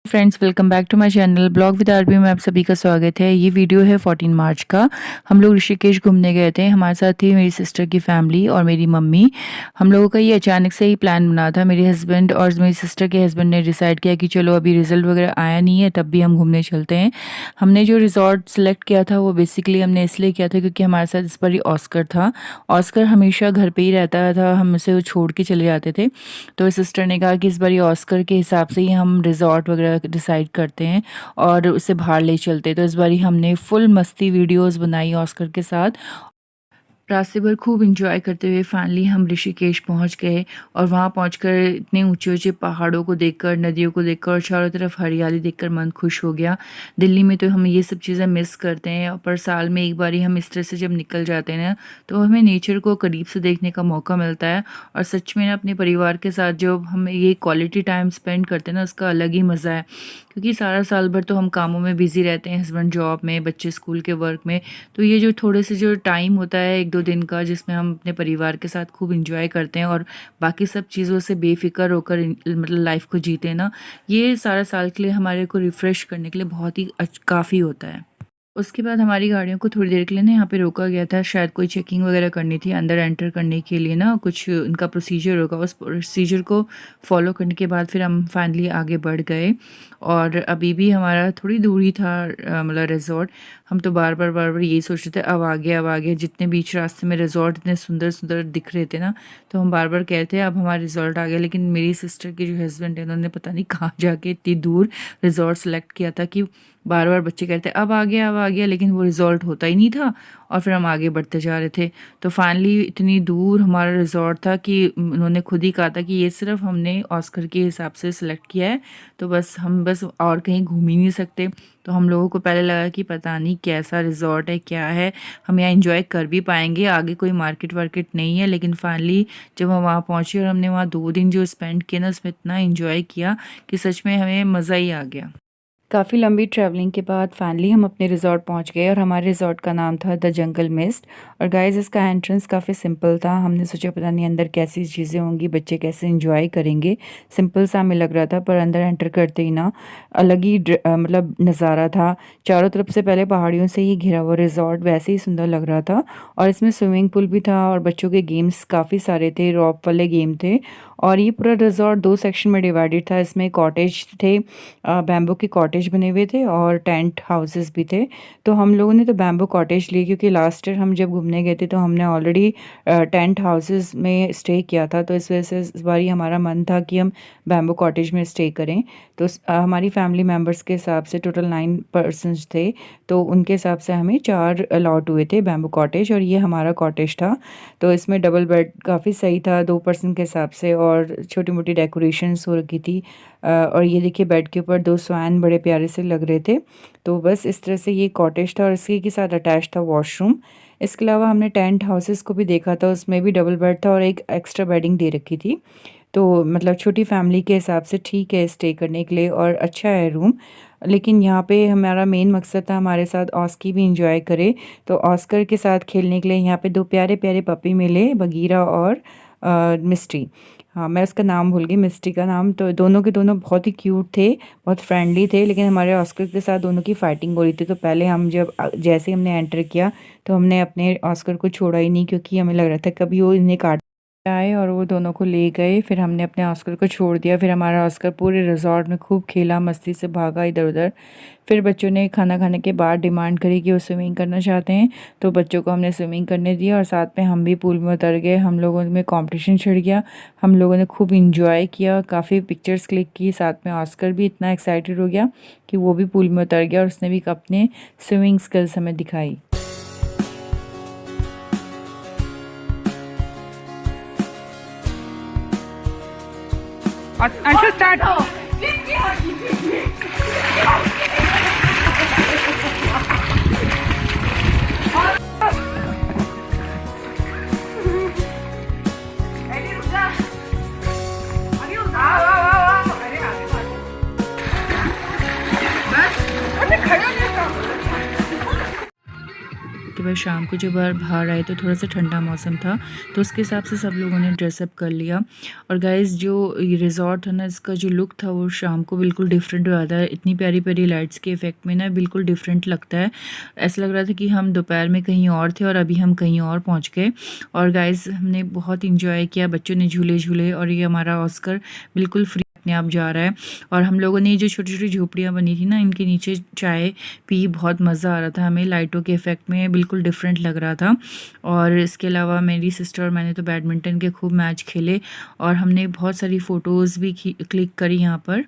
Friends, welcome back to my channel blog with RB में आप सभी का स्वागत है। ये वीडियो है 14 मार्च का। हम लोग ऋषिकेश घूमने गए थे। हमारे साथ थी मेरी सिस्टर की फैमिली और मेरी मम्मी। हम लोगों का ये अचानक से ही प्लान बना था। मेरे हस्बैंड और मेरी सिस्टर के हस्बैंड ने डिसाइड किया कि चलो अभी रिजल्ट वगैरह आया नहीं है, तब भी हम घूमने चलते हैं। हमने जो रिजॉर्ट सेलेक्ट किया था वो बेसिकली हमने इसलिए किया था क्योंकि हमारे साथ इस बार ही ऑस्कर था। ऑस्कर हमेशा घर पर ही रहता था, हम उसे वो छोड़ के चले जाते थे। तो सिस्टर ने कहा कि इस बार ये ऑस्कर के हिसाब से ही हम रिजॉर्ट वगैरह डिसाइड करते हैं और उसे बाहर ले चलते हैं। तो इस बार हमने फुल मस्ती वीडियोस बनाई ऑस्कर के साथ। रास्ते भर खूब इंजॉय करते हुए फाइनली हम ऋषिकेश पहुंच गए। और वहां पहुंचकर इतने ऊंचे ऊंचे पहाड़ों को देखकर, नदियों को देखकर और चारों तरफ हरियाली देखकर मन खुश हो गया। दिल्ली में तो हम ये सब चीज़ें मिस करते हैं, पर साल में एक बार ही हम इस तरह से जब निकल जाते हैं ना, तो हमें नेचर को करीब से देखने का मौका मिलता है। और सच में ना अपने परिवार के साथ जब हम ये क्वालिटी टाइम स्पेंड करते हैं ना, उसका अलग ही मज़ा है। क्योंकि सारा साल भर तो हम कामों में बिजी रहते हैं, हस्बैंड जॉब में, बच्चे स्कूल के वर्क में। तो ये जो थोड़े से जो टाइम होता है 1-2 दिन का, जिसमें हम अपने परिवार के साथ खूब इंजॉय करते हैं और बाकी सब चीज़ों से बेफिक्र होकर मतलब लाइफ को जीते हैं ना, ये सारा साल के लिए हमारे को रिफ़्रेश करने के लिए बहुत ही काफ़ी होता है। उसके बाद हमारी गाड़ियों को थोड़ी देर के लिए ना यहाँ पे रोका गया था। शायद कोई चेकिंग वगैरह करनी थी अंदर एंटर करने के लिए ना, कुछ उनका प्रोसीजर होगा। उस प्रोसीजर को फॉलो करने के बाद फिर हम फाइनली आगे बढ़ गए। और अभी भी हमारा थोड़ी दूरी था मतलब रिजॉर्ट। हम तो बार बार यही सोच रहे थे अब आगे अब आगे। जितने बीच रास्ते में रिजॉर्ट इतने सुंदर सुंदर दिख रहे थे ना, तो हम बार बार कहते हैं अब हमारा रिजॉर्ट आ गया। लेकिन मेरी सिस्टर के जो हस्बैंड है, उन्होंने पता नहीं कहाँ जाके इतनी दूर रिजॉर्ट सेलेक्ट किया था कि बार बार बच्चे कहते अब आ गया अब आ गया, लेकिन वो रिजॉर्ट होता ही नहीं था। और फिर हम आगे बढ़ते जा रहे थे। तो फाइनली इतनी दूर हमारा रिजॉर्ट था कि उन्होंने खुद ही कहा था कि ये सिर्फ हमने ऑस्कर के हिसाब से सिलेक्ट किया है, तो बस हम बस और कहीं घूम ही नहीं सकते। तो हम लोगों को पहले लगा कि पता नहीं कैसा रिजॉर्ट है, क्या है, हम यहाँ इंजॉय कर भी पाएंगे, आगे कोई मार्केट वार्केट नहीं है। लेकिन फाइनली जब हम वहाँ पहुँचे और हमने वहाँ 2 दिन जो स्पेंड किए ना, उसमें इतना इंजॉय किया कि सच में हमें मज़ा ही आ गया। काफ़ी लंबी ट्रैवलिंग के बाद फाइनली हम अपने रिजॉर्ट पहुंच गए और हमारे रिजॉर्ट का नाम था द जंगल मिस्ट। और गाइस इसका एंट्रेंस काफ़ी सिंपल था। हमने सोचा पता नहीं अंदर कैसी चीज़ें होंगी, बच्चे कैसे एंजॉय करेंगे। सिंपल सा हमें लग रहा था, पर अंदर एंटर करते ही ना अलग ही मतलब नज़ारा था। चारों तरफ से पहले पहाड़ियों से ही घिरा हुआ रिजॉर्ट वैसे ही सुंदर लग रहा था। और इसमें स्विमिंग पूल भी था और बच्चों के गेम्स काफ़ी सारे थे, रॉप वाले गेम थे। और ये पूरा रिजॉर्ट 2 सेक्शन में डिवाइडेड था। इसमें कॉटेज थे, बैम्बू के कॉटेज बने हुए थे और टेंट हाउसेस भी थे। तो हम लोगों ने तो बैम्बू कॉटेज लिए, क्योंकि लास्ट ईयर हम जब घूमने गए थे तो हमने ऑलरेडी टेंट हाउसेस में स्टे किया था। तो इस वजह से इस बारी हमारा मन था कि हम बैम्बू कॉटेज में स्टे करें। तो हमारी फैमिली मेम्बर्स के हिसाब से टोटल 9 पर्सनस थे, तो उनके हिसाब से हमें 4 अलॉट हुए थे बैम्बू कॉटेज, और ये हमारा कॉटेज था। तो इसमें डबल बेड काफ़ी सही था 2 पर्सन के हिसाब से, और छोटी मोटी डेकोरेशंस हो रखी थी। और ये देखिए बेड के ऊपर 2 स्वैन बड़े प्यारे से लग रहे थे। तो बस इस तरह से ये कॉटेज था और इसी के साथ अटैच था वॉशरूम। इसके अलावा हमने टेंट हाउसेस को भी देखा था, उसमें भी डबल बेड था और एक एक्स्ट्रा बेडिंग दे रखी थी। तो मतलब छोटी फैमिली के हिसाब से ठीक है स्टे करने के लिए, और अच्छा है रूम। लेकिन यहाँ पे हमारा मेन मकसद था हमारे साथ ऑस्की भी इंजॉय करे। तो ऑस्कर के साथ खेलने के लिए यहाँ पे 2 प्यारे प्यारे पपी मिले, बगीरा और मिस्टी। हाँ, मैं उसका नाम भूल गई, मिस्टी का नाम। तो दोनों के दोनों बहुत ही क्यूट थे, बहुत फ्रेंडली थे। लेकिन हमारे ऑस्कर के साथ दोनों की फाइटिंग हो रही थी। तो पहले हम जब जैसे हमने एंटर किया तो हमने अपने ऑस्कर को छोड़ा ही नहीं, क्योंकि हमें लग रहा था कभी वो इन्हें काट आए, और वो दोनों को ले गए। फिर हमने अपने ऑस्कर को छोड़ दिया। फिर हमारा ऑस्कर पूरे रिजॉर्ट में खूब खेला, मस्ती से भागा इधर उधर। फिर बच्चों ने खाना खाने के बाद डिमांड करी कि वो स्विमिंग करना चाहते हैं, तो बच्चों को हमने स्विमिंग करने दिया और साथ में हम भी पूल में उतर गए। हम लोगों में कंपटीशन छिड़ गया, हम लोगों ने खूब इंजॉय किया, काफ़ी पिक्चर्स क्लिक की। साथ में ऑस्कर भी इतना एक्साइटेड हो गया कि वो भी पूल में उतर गया और उसने भी अपने स्विमिंग स्किल्स हमें दिखाई। अच्छा स्टार्ट। उसके बाद शाम को जब बाहर आए तो थोड़ा सा ठंडा मौसम था, तो उसके हिसाब से सब लोगों ने ड्रेसअप कर लिया। और गाइस जो ये रिज़ॉर्ट था ना, इसका जो लुक था वो शाम को बिल्कुल डिफरेंट हो जाता है। इतनी प्यारी प्यारी लाइट्स के इफ़ेक्ट में ना बिल्कुल डिफरेंट लगता है। ऐसा लग रहा था कि हम दोपहर में कहीं और थे और अभी हम कहीं और पहुँच गए। और गाइस हमने बहुत इंजॉय किया, बच्चों ने झूले झूले, और ये हमारा ऑस्कर बिल्कुल फ्री अपने आप जा रहा है। और हम लोगों ने जो छोटी छोटी झोपड़ियाँ बनी थी ना, इनके नीचे चाय पी, बहुत मज़ा आ रहा था हमें। लाइटों के इफ़ेक्ट में बिल्कुल डिफरेंट लग रहा था। और इसके अलावा मेरी सिस्टर और मैंने तो बैडमिंटन के खूब मैच खेले और हमने बहुत सारी फ़ोटोज़ भी क्लिक करी यहाँ पर।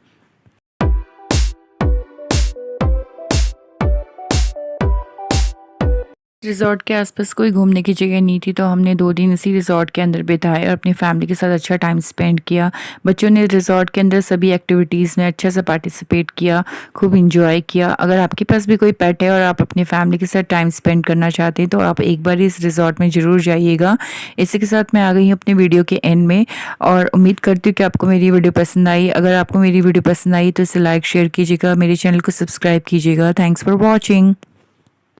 रिज़ॉर्ट के आसपास कोई घूमने की जगह नहीं थी, तो हमने 2 दिन इसी रिज़ॉर्ट के अंदर बिताए और अपनी फैमिली के साथ अच्छा टाइम स्पेंड किया। बच्चों ने रिज़ॉर्ट के अंदर सभी एक्टिविटीज़ में अच्छा सा पार्टिसिपेट किया, खूब एंजॉय किया। अगर आपके पास भी कोई पेट है और आप अपनी फैमिली के साथ टाइम स्पेंड करना चाहते हैं, तो आप एक बार इस रिज़ॉर्ट में ज़रूर जाइएगा। इसी के साथ मैं आ गई हूँ अपनी वीडियो के एंड में, और उम्मीद करती हूँ कि आपको मेरी वीडियो पसंद आई। अगर आपको मेरी वीडियो पसंद आई तो इसे लाइक शेयर कीजिएगा, मेरे चैनल को सब्सक्राइब कीजिएगा। Thanks for watching.